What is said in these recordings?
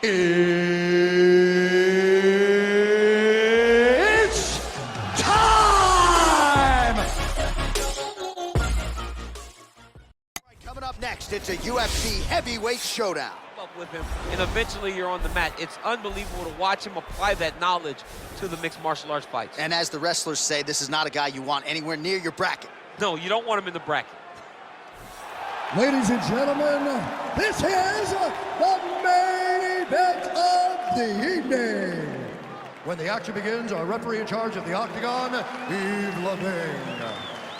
It's time! Coming up next, it's a UFC heavyweight showdown. Up with him, and eventually you're on the mat. It's unbelievable to watch him apply that knowledge to the mixed martial arts fights. And as the wrestlers say, this is not a guy you want anywhere near your bracket. No, you don't want him in the bracket. Ladies and gentlemen, this is the main event of the evening. When the action begins, our referee in charge of the Octagon, Yves Lavigne.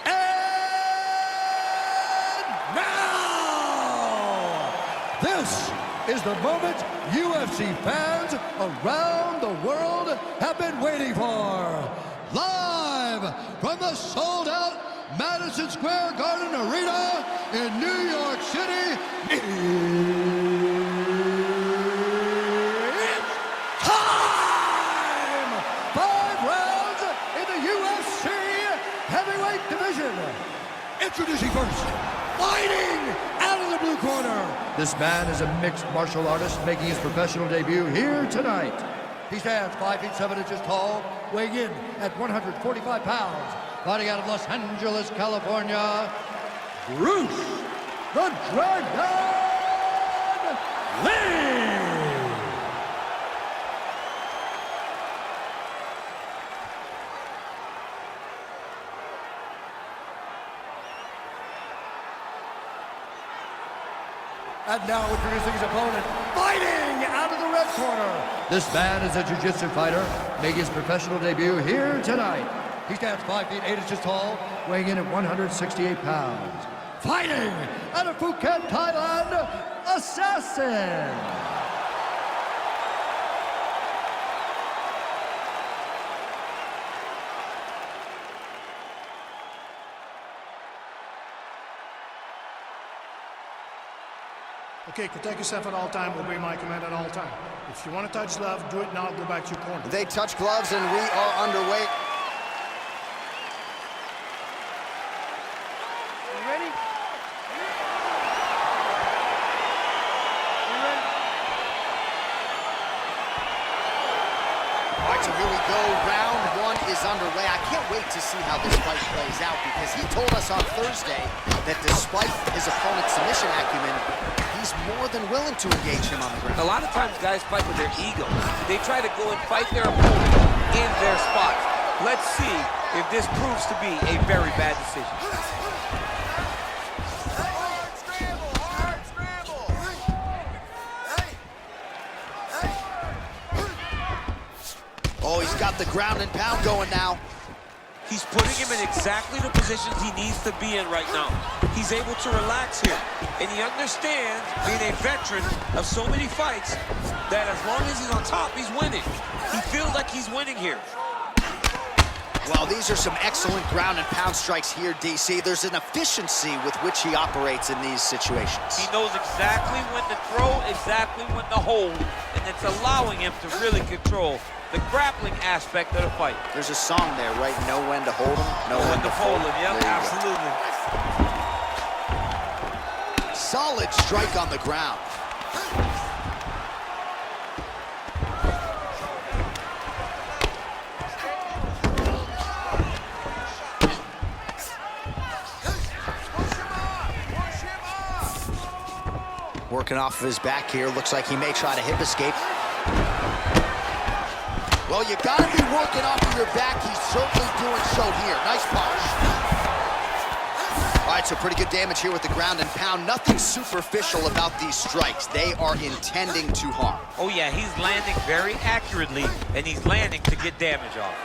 And now, this is the moment UFC fans around the world have been waiting for. Live from the sold-out Madison Square Garden Arena in New York City, it's time! 5 rounds in the UFC heavyweight division. Introducing first, fighting out of the blue corner. This man is a mixed martial artist making his professional debut here tonight. He stands 5 feet 7 inches tall, weighing in at 145 pounds. Fighting out of Los Angeles, California, Bruce the Dragon Lee! And now introducing his opponent, fighting out of the red corner. This man is a jiu-jitsu fighter, making his professional debut here tonight. He stands 5 feet 8 inches tall, weighing in at 168 pounds. Fighting out of Phuket, Thailand, Assassin. Okay, protect yourself at all time, obey my command at all time. If you want to touch glove, do it now, go back to your corner. They touch gloves and we are underway. You ready? All right, so here we go. Round 1 is underway. I can't wait to see how this fight plays out because he told us on Thursday that despite his opponent's submission acumen, he's more than willing to engage him on the ground. A lot of times guys fight with their ego. They try to go and fight their opponent in their spots. Let's see if this proves to be a very bad decision. Oh, he's got the ground and pound going now. He's putting him in exactly the positions he needs to be in right now. He's able to relax here. And he understands, being a veteran of so many fights, that as long as he's on top, he's winning. He feels like he's winning here. Well, these are some excellent ground and pound strikes here, DC. There's an efficiency with which he operates in these situations. He knows exactly when to throw, exactly when to hold, and it's allowing him to really control the grappling aspect of the fight. There's a song there, right? Know when to hold him, know when to fold him. Yep, absolutely. Solid strike on the ground. Working off of his back here. Looks like he may try to hip escape. Well, you gotta be working off of your back. He's certainly doing so here. Nice polish. All right, so pretty good damage here with the ground and pound. Nothing superficial about these strikes. They are intending to harm. Oh yeah, he's landing very accurately, and he's landing to get damage off.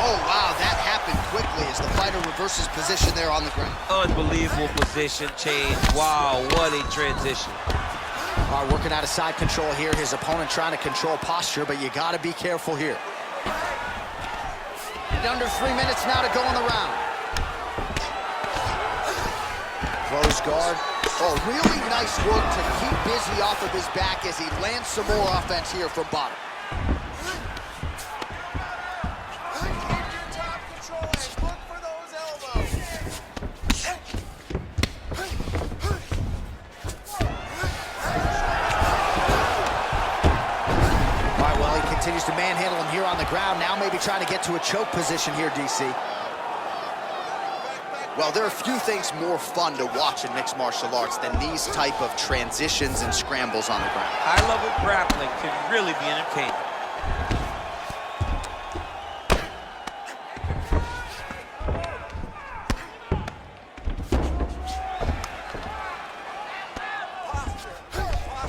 Oh, wow, that happened quickly as the fighter reverses position there on the ground. Unbelievable position change. Wow, what a transition. All right, working out of side control here. His opponent trying to control posture, but you got to be careful here. Under 3 minutes now to go in the round. Close guard. Oh, really nice work to keep busy off of his back as he lands some more offense here from bottom. manhandle him here on the ground. Now maybe trying to get to a choke position here, DC. Well, there are few things more fun to watch in mixed martial arts than these type of transitions and scrambles on the ground. High-level grappling can really be entertaining.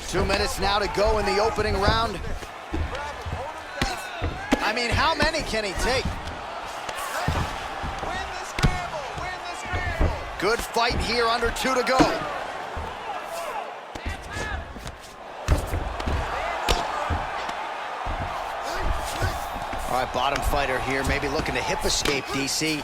Two minutes now to go in the opening round. I mean, how many can he take? Good fight here, under 2 to go. All right, bottom fighter here, maybe looking to hip escape, DC.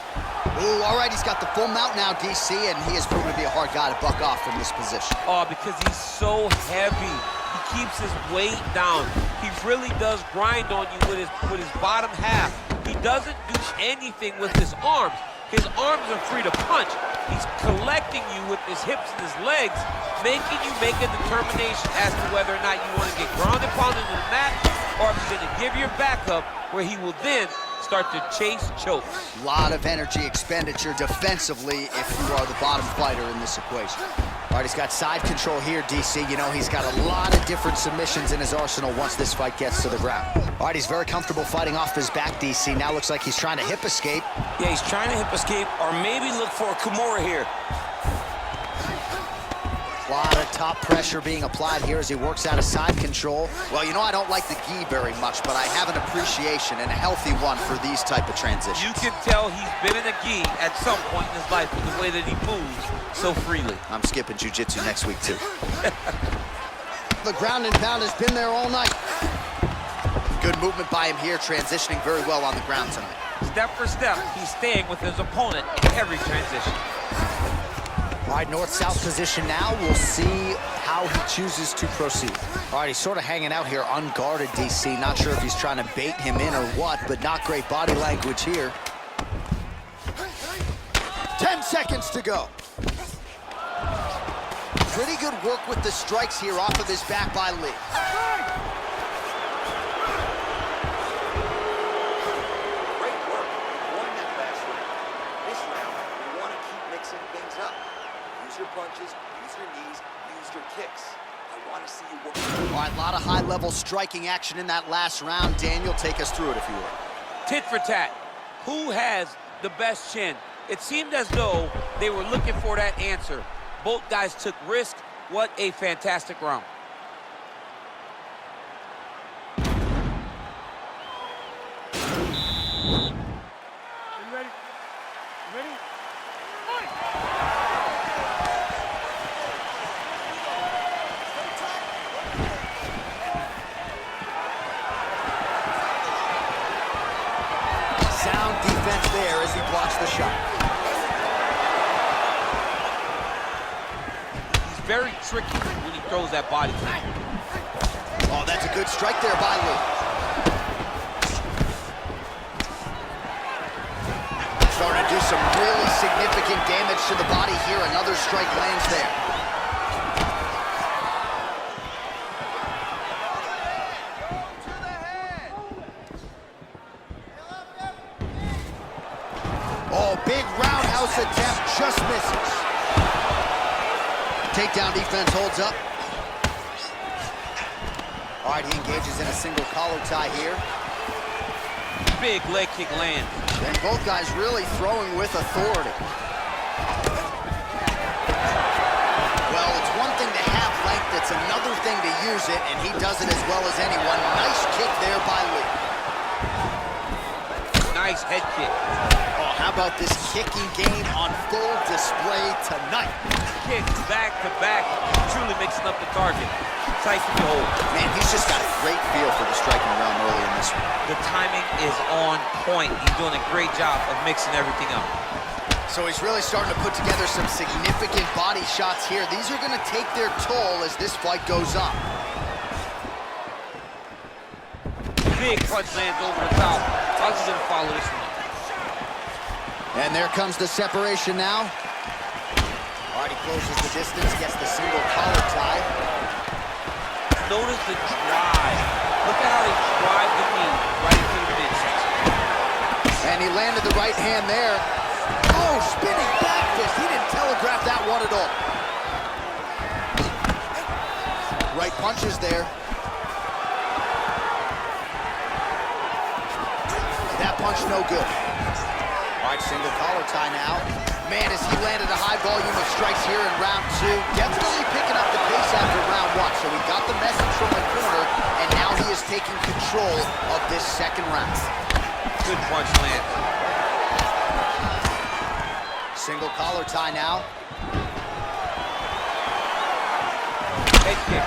Ooh, all right, he's got the full mount now, DC, and he has proven to be a hard guy to buck off from this position. Oh, because he's so heavy. He keeps his weight down. He really does grind on you with his bottom half. He doesn't do anything with his arms. His arms are free to punch. He's collecting you with his hips and his legs, making you make a determination as to whether or not you want to get grounded pounded into the mat, or if you're going to give your back up, where he will then start to chase choke. A lot of energy expenditure defensively if you are the bottom fighter in this equation. All right, he's got side control here, DC. You know, he's got a lot of different submissions in his arsenal once this fight gets to the ground. All right, he's very comfortable fighting off his back, DC. Now looks like he's trying to hip escape. Yeah, he's trying to hip escape or maybe look for a Kimura here. A lot of top pressure being applied here as he works out of side control. Well, you know, I don't like the gi very much, but I have an appreciation and a healthy one for these type of transitions. You can tell he's been in a gi at some point in his life with the way that he moves so freely. I'm skipping jiu-jitsu next week, too. The ground and pound has been there all night. Good movement by him here, transitioning very well on the ground tonight. Step for step, he's staying with his opponent in every transition. All right, north-south position now. We'll see how he chooses to proceed. All right, he's sort of hanging out here unguarded, DC. Not sure if he's trying to bait him in or what, but not great body language here. 10 seconds to go. Pretty good work with the strikes here off of his back by Lee. Great work. You won that last round. This round, you want to keep mixing things up. Use your punches, use your knees, use your kicks. I want to see you work. All right, a lot of high-level striking action in that last round. Daniel, take us through it, if you will. Tit for tat. Who has the best chin? It seemed as though they were looking for that answer. Both guys took risk. What a fantastic round. Sound defense there as he blocks the shot. He's very tricky when he throws that body kick. Oh, that's a good strike there by Lee. Starting to do some really significant damage to the body here. Another strike lands there. Oh, big roundhouse attempt, just misses. Takedown defense holds up. All right, he engages in a single collar tie here. Big leg kick land. And both guys really throwing with authority. Well, it's one thing to have length, it's another thing to use it, and he does it as well as anyone. Nice kick there by Lee. Nice head kick. Oh, how about this kicking game on full display tonight? Kicks back to back, truly mixing up the target. Sight to behold. Man, he's just got a great feel for the striking realm early in this one. The timing is on point. He's doing a great job of mixing everything up. So he's really starting to put together some significant body shots here. These are going to take their toll as this fight goes on. Big punch lands over the top. How's he gonna follow this one? And there comes the separation now. All right, he closes the distance, gets the single collar tie. Notice the drive. Look at how they drive the knee. right hand there. Oh, spinning back fist. He didn't telegraph that one at all. Right punches there. That punch no good. All right, single collar tie now. Man, as he landed a high volume of strikes here in round 2. Definitely picking up the pace after round 1. So he got the message from the corner, and now he is taking control of this second round. Good punch land. Single collar tie now. Head kick.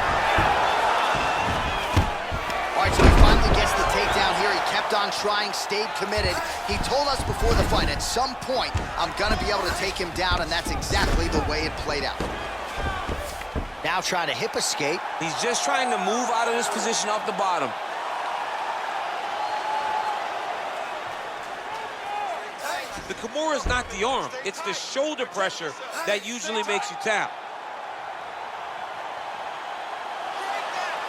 All right, so he finally gets the takedown here. He kept on trying, stayed committed. He told us before the fight, at some point, I'm gonna be able to take him down, and that's exactly the way it played out. Now trying to hip escape. He's just trying to move out of this position off the bottom. The Kimura is not the arm. It's the shoulder pressure that usually makes you tap.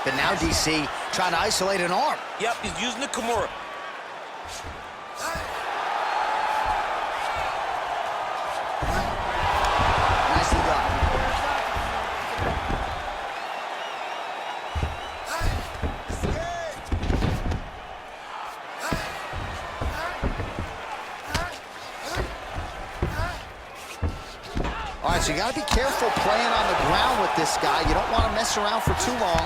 But now DC trying to isolate an arm. Yep, he's using the Kimura. Nicely done. All right, so you got to be careful playing on the ground with this guy. You don't want to mess around for too long.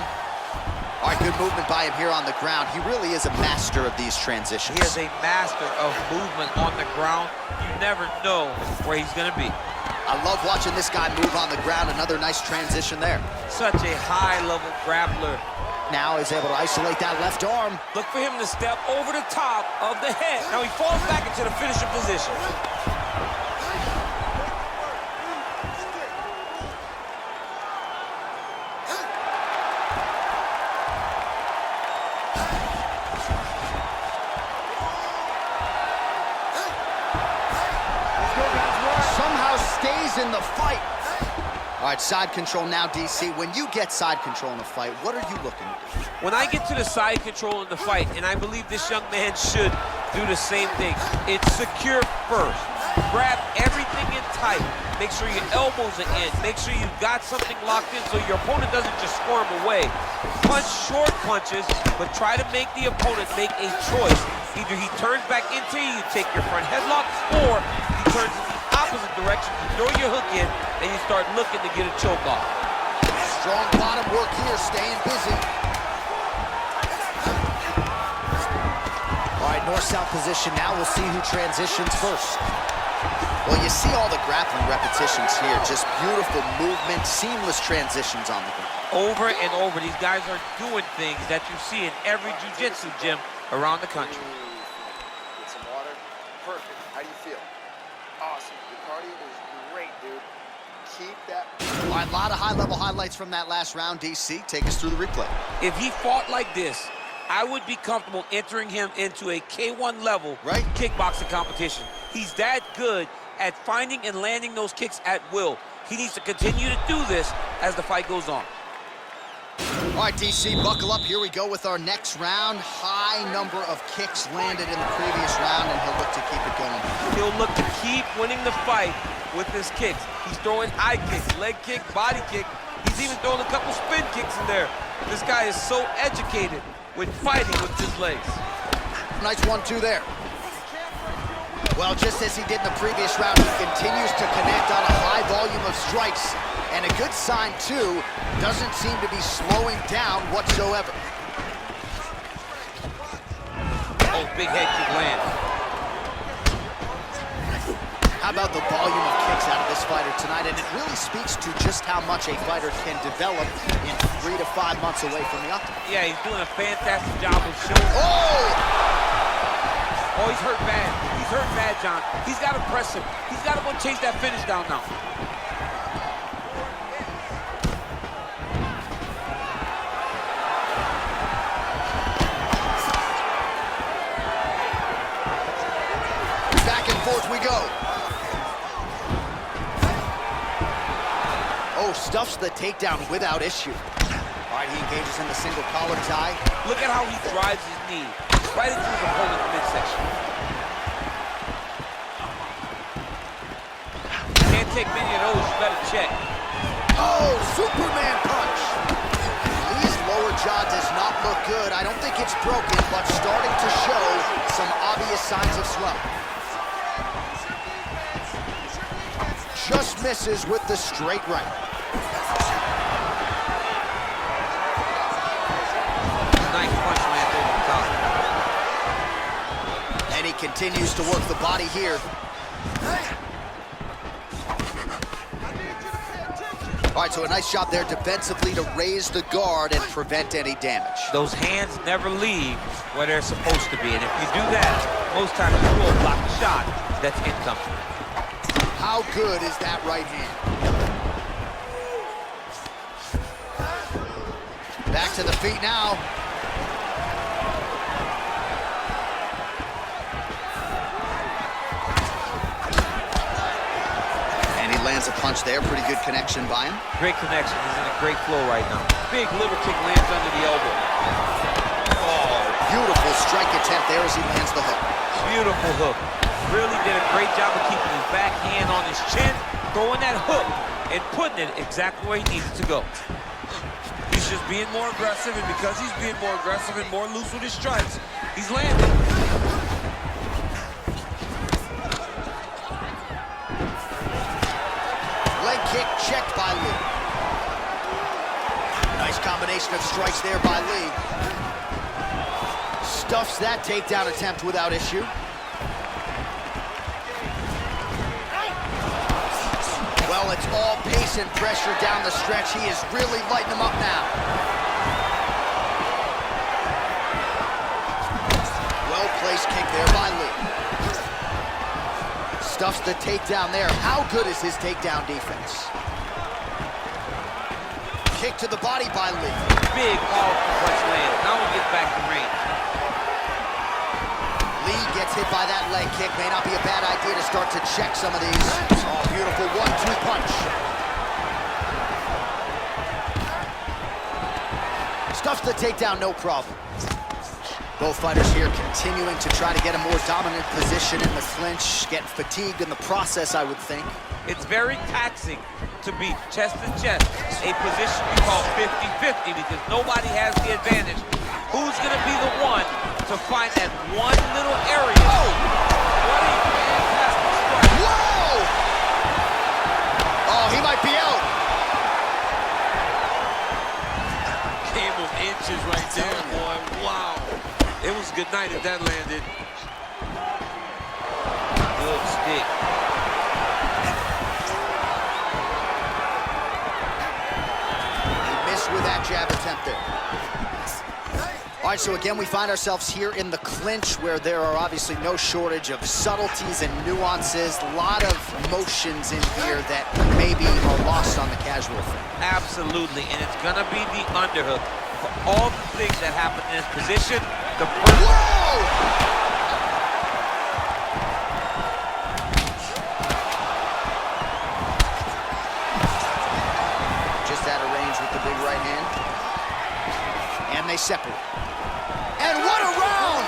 All right, good movement by him here on the ground. He really is a master of these transitions. He is a master of movement on the ground. You never know where he's going to be. I love watching this guy move on the ground. Another nice transition there. Such a high-level grappler. Now he's able to isolate that left arm. Look for him to step over the top of the head. Now he falls back into the finishing position. Somehow stays in the fight. All right, side control now, DC. When you get side control in a fight, what are you looking to do? When I get to the side control in the fight, and I believe this young man should do the same thing, it's secure first. Grab everything in tight. Make sure your elbows are in. Make sure you've got something locked in so your opponent doesn't just squirm away. Punch short punches, but try to make the opponent make a choice. Either he turns back into you, you take your front headlock, or he turns in the opposite direction, you throw your hook in, and you start looking to get a choke off. Strong bottom work here, staying busy. All right, north-south position now. We'll see who transitions first. Well, you see all the grappling repetitions here. Just beautiful movement, seamless transitions on the ground. Over and over, these guys are doing things that you see in every jiu-jitsu gym around the country. Get some water. Perfect. How do you feel? Awesome. Your cardio is great, dude. Keep that. All right, a lot of high-level highlights from that last round, DC. Take us through the replay. If he fought like this, I would be comfortable entering him into a K1 level kickboxing competition. He's that good at finding and landing those kicks at will. He needs to continue to do this as the fight goes on. All right, DC, buckle up. Here we go with our next round. High number of kicks landed in the previous round, and he'll look to keep it going. He'll look to keep winning the fight with his kicks. He's throwing high kicks, leg kick, body kick. He's even throwing a couple spin kicks in there. This guy is so educated with fighting with his legs. Nice 1-2 there. Well, just as he did in the previous round, he continues to connect on a high volume of strikes. And a good sign, too, doesn't seem to be slowing down whatsoever. Oh, big head kick land. How about the volume of kicks out of this fighter tonight? And it really speaks to just how much a fighter can develop in 3 to 5 months away from the octagon. Yeah, he's doing a fantastic job of showing. Oh, he's hurt bad. He's hurt bad, John. He's got to press him. He's got to go chase that finish down now. Back and forth we go. Oh, stuffs the takedown without issue. All right, he engages in the single collar tie. Look at how he drives his knee right into his opponent's midsection. take many of those, you better check. Oh, Superman punch. Lee's lower jaw does not look good. I don't think it's broken, but starting to show some obvious signs of swelling. Just misses with the straight right. Nice punch landed over the top. And he continues to work the body here. All right, so a nice job there defensively to raise the guard and prevent any damage. Those hands never leave where they're supposed to be, and if you do that, most times you will block a shot that's incoming. How good is that right hand? Back to the feet now. And he lands a punch there. Pretty good connection by him. Great connection. He's in a great flow right now. Big liver kick lands under the elbow. Oh, beautiful strike attempt there as he lands the hook. Beautiful hook. Really did a great job of keeping his back hand on his chin, throwing that hook, and putting it exactly where he needed to go. He's just being more aggressive, and because he's being more aggressive and more loose with his strikes, he's landing. Leg kick checked by Lee. Nice combination of strikes there by Lee. Stuffs that takedown attempt without issue. Well, it's all pace and pressure down the stretch. He is really lighting them up now. Well-placed kick there by Lee. Stuffs the takedown there. How good is his takedown defense? Kick to the body by Lee. Big, powerful punch land. Now we get back to range. Lee gets hit by that leg kick. May not be a bad idea to start to check some of these. Oh, beautiful 1-2 punch. Stuffs the takedown, no problem. Both fighters here continuing to try to get a more dominant position in the clinch. Getting fatigued in the process, I would think. It's very taxing to be chest to chest, a position we call 50-50 because nobody has the advantage. Who's going to be the one to find that one little area? Oh! What a fantastic strike. Whoa! Oh, he might be out. Game of inches right there, boy. Wow. It was good night if that landed. Good stick. With that jab attempt there. All right, so again, we find ourselves here in the clinch where there are obviously no shortage of subtleties and nuances. A lot of motions in here that maybe are lost on the casual fan. Absolutely, and it's gonna be the underhook. For all the things that happen in this position, the first... Whoa! They separate. And what a round!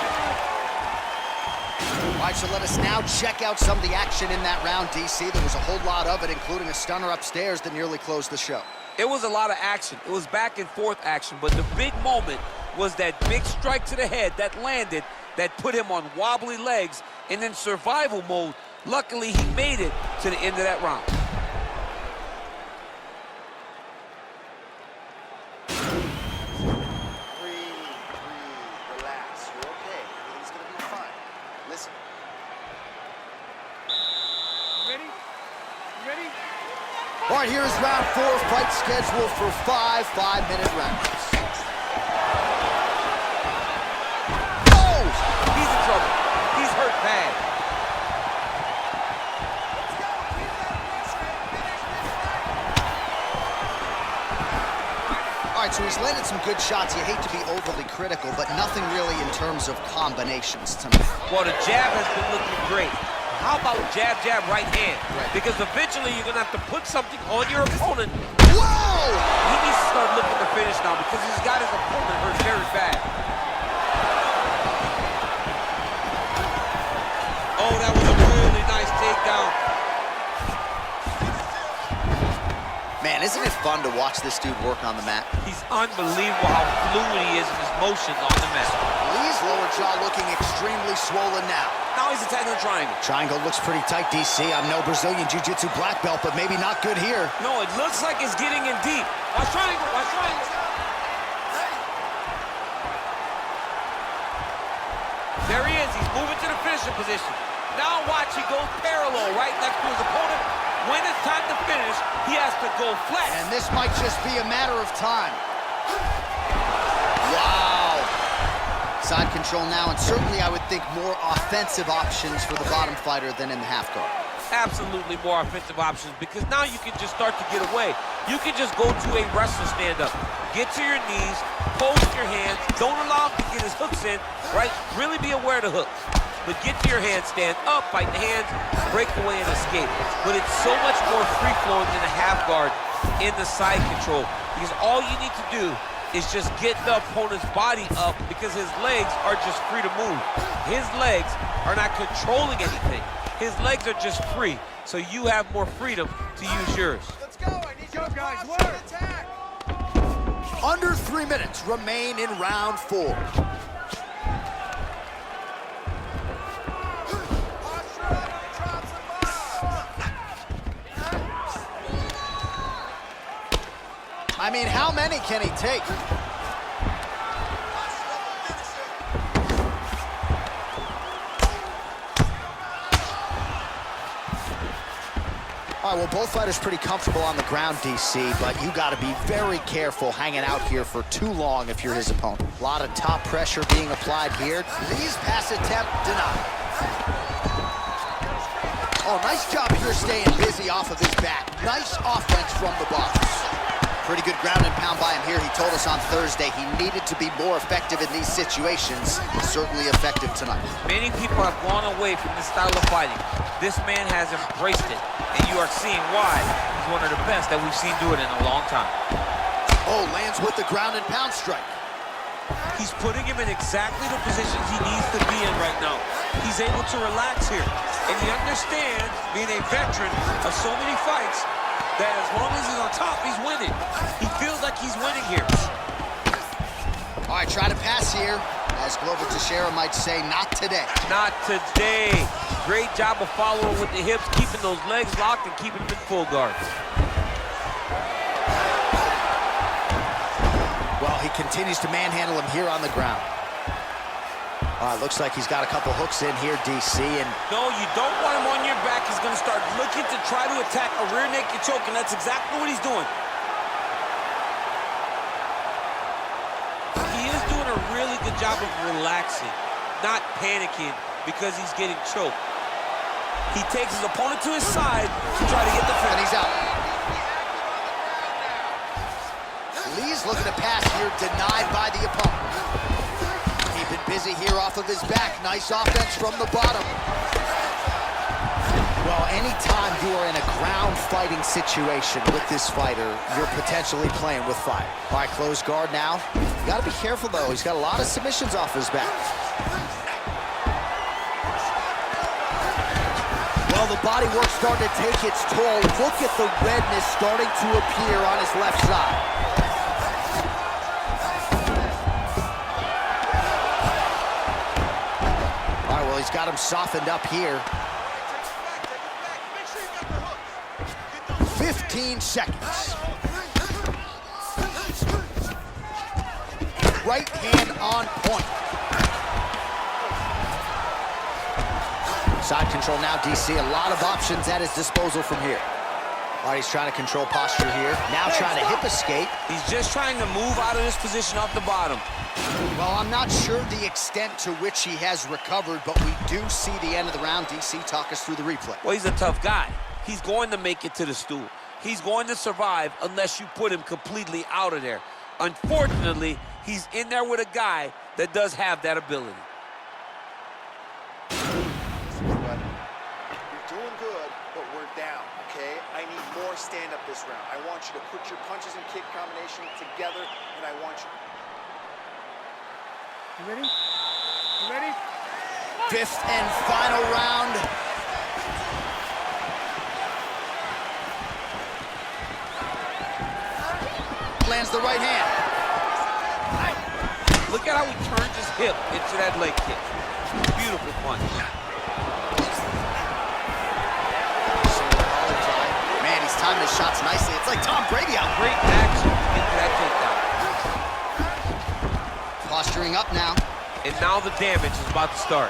All right, so let us now check out some of the action in that round, DC. There was a whole lot of it, including a stunner upstairs that nearly closed the show. It was a lot of action. It was back and forth action, but the big moment was that big strike to the head that landed, that put him on wobbly legs, and in survival mode, luckily he made it to the end of that round. All right, here's round 4, fight scheduled for 5 5-minute rounds. Oh! He's in trouble. He's hurt bad. All right, so he's landed some good shots. You hate to be overly critical, but nothing really in terms of combinations tonight. Well, the jab has been looking great. How about jab, jab, right hand? Right. Because eventually you're going to have to put something on your opponent. Whoa! He needs to start looking to finish now because he's got his opponent hurt very bad. Oh, that was a really nice takedown. isn't it fun to watch this dude work on the mat? He's unbelievable how fluid he is in his motions on the mat. Lee's lower jaw looking extremely swollen now. Now he's attacking the triangle. Triangle looks pretty tight, DC. I'm no Brazilian Jiu-Jitsu black belt, but maybe not good here. No, it looks like it's getting in deep. Watch triangle, watch triangle. There he is, he's moving to the finisher position. Now watch, he goes parallel right next to his opponent. When it's time to finish, he has to go flat. And this might just be a matter of time. Wow. Side control now, and certainly I would think more offensive options for the bottom fighter than in the half guard. Absolutely more offensive options, because now you can just start to get away. You can just go to a wrestler stand-up. Get to your knees, post your hands, don't allow him to get his hooks in, right? Really be aware of the hooks. But get to your hands, stand up, fight the hands, break away and escape. But it's so much more free-flowing than a half guard in the side control, because all you need to do is just get the opponent's body up, because his legs are just free to move. His legs are not controlling anything. His legs are just free, so you have more freedom to use yours. Let's go. I need you guys. Work. Attack. Under 3 minutes remain in round 4. I mean, how many can he take? All right, well, both fighters pretty comfortable on the ground, DC, but you got to be very careful hanging out here for too long if you're his opponent. A lot of top pressure being applied here. Lee's pass attempt denied. Oh, nice job here staying busy off of his back. Nice offense from the box. Pretty good ground and pound by him here. He told us on Thursday he needed to be more effective in these situations. Certainly effective tonight. Many people have gone away from this style of fighting. This man has embraced it, and you are seeing why he's one of the best that we've seen do it in a long time. Oh, lands with the ground and pound strike. He's putting him in exactly the positions he needs to be in right now. He's able to relax here, and he understands, being a veteran of so many fights, that as long as he's on top, he's winning. He feels like he's winning here. All right, try to pass here. As Glover Teixeira might say, not today. Not today. Great job of following with the hips, keeping those legs locked and keeping them in full guard. Well, he continues to manhandle him here on the ground. Looks like he's got a couple hooks in here, DC, and... No, you don't want him on your back. He's going to start looking to try to attack a rear naked choke, and that's exactly what he's doing. He is doing a really good job of relaxing, not panicking because he's getting choked. He takes his opponent to his side to try to get the finish. And he's out. Lee's looking to pass here, denied by the opponent. Keeping busy here off of his back. Nice offense from the bottom. Well, anytime you are in a ground fighting situation with this fighter, you're potentially playing with fire. All right, closed guard now. You gotta be careful, though. He's got a lot of submissions off his back. Well, the body work starting to take its toll. Look at the redness starting to appear on his left side. All right, well, he's got him softened up here. 15 seconds. Right hand on point. Side control now, DC. A lot of options at his disposal from here. All right, he's trying to control posture here. Now trying to hip escape. He's just trying to move out of this position off the bottom. Well, I'm not sure the extent to which he has recovered, but we do see the end of the round. DC, talk us through the replay. Well, he's a tough guy. He's going to make it to the stool. He's going to survive unless you put him completely out of there. Unfortunately, he's in there with a guy that does have that ability. You're doing good, but we're down, okay? I need more stand-up this round. I want you to put your punches and kick combination together, and I want you... You ready? You ready? Fifth and final round. Lands the right hand. Look at how he turns his hip into that leg kick. Beautiful punch. Man, he's timing his shots nicely. It's like Tom Brady out. Great action into that takedown. Posturing up now. And now the damage is about to start.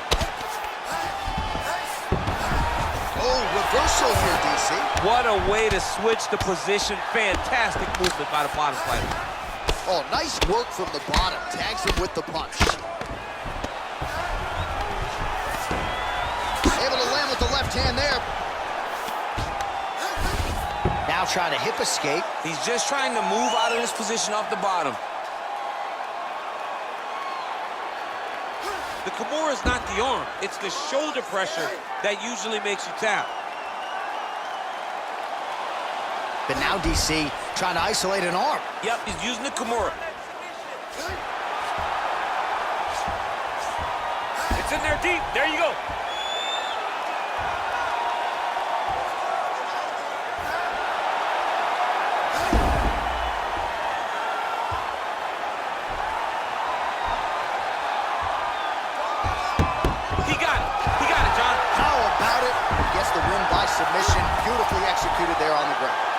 Oh, reversal here, DC. What a way to switch the position. Fantastic movement by the bottom fighter. Oh, nice work from the bottom. Tags him with the punch. Able to land with the left hand there. Now trying to hip escape. He's just trying to move out of this position off the bottom. The Kimura is not the arm. It's the shoulder pressure that usually makes you tap. But now DC trying to isolate an arm. Yep, he's using the Kimura. It's in there deep. There you go. He got it. He got it, John. How about it? Gets the win by submission. Beautifully executed there on the ground.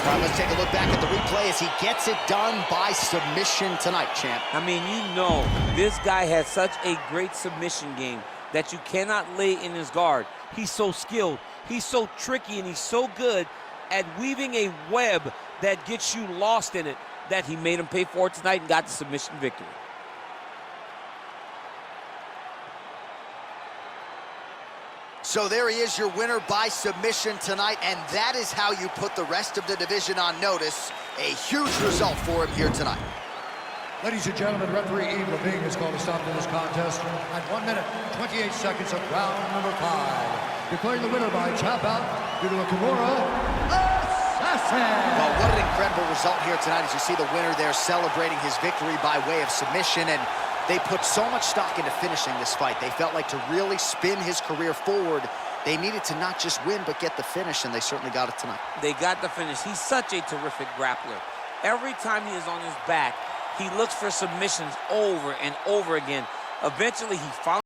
All right, let's take a look back at the replay as he gets it done by submission tonight, champ. I mean, you know, this guy has such a great submission game that you cannot lay in his guard. He's so skilled, he's so tricky, and he's so good at weaving a web that gets you lost in it that he made him pay for it tonight and got the submission victory. So there he is, your winner by submission tonight, and that is how you put the rest of the division on notice. A huge result for him here tonight. Ladies and gentlemen, referee Yves Levine has called a stop to this contest at 1 minute, 28 seconds of round number 5. Declaring the winner by tap out due to a Kimura assassin. Well, what an incredible result here tonight as you see the winner there celebrating his victory by way of submission, and they put so much stock into finishing this fight. They felt like to really spin his career forward, they needed to not just win, but get the finish, and they certainly got it tonight. They got the finish. He's such a terrific grappler. Every time he is on his back, he looks for submissions over and over again. Eventually, he found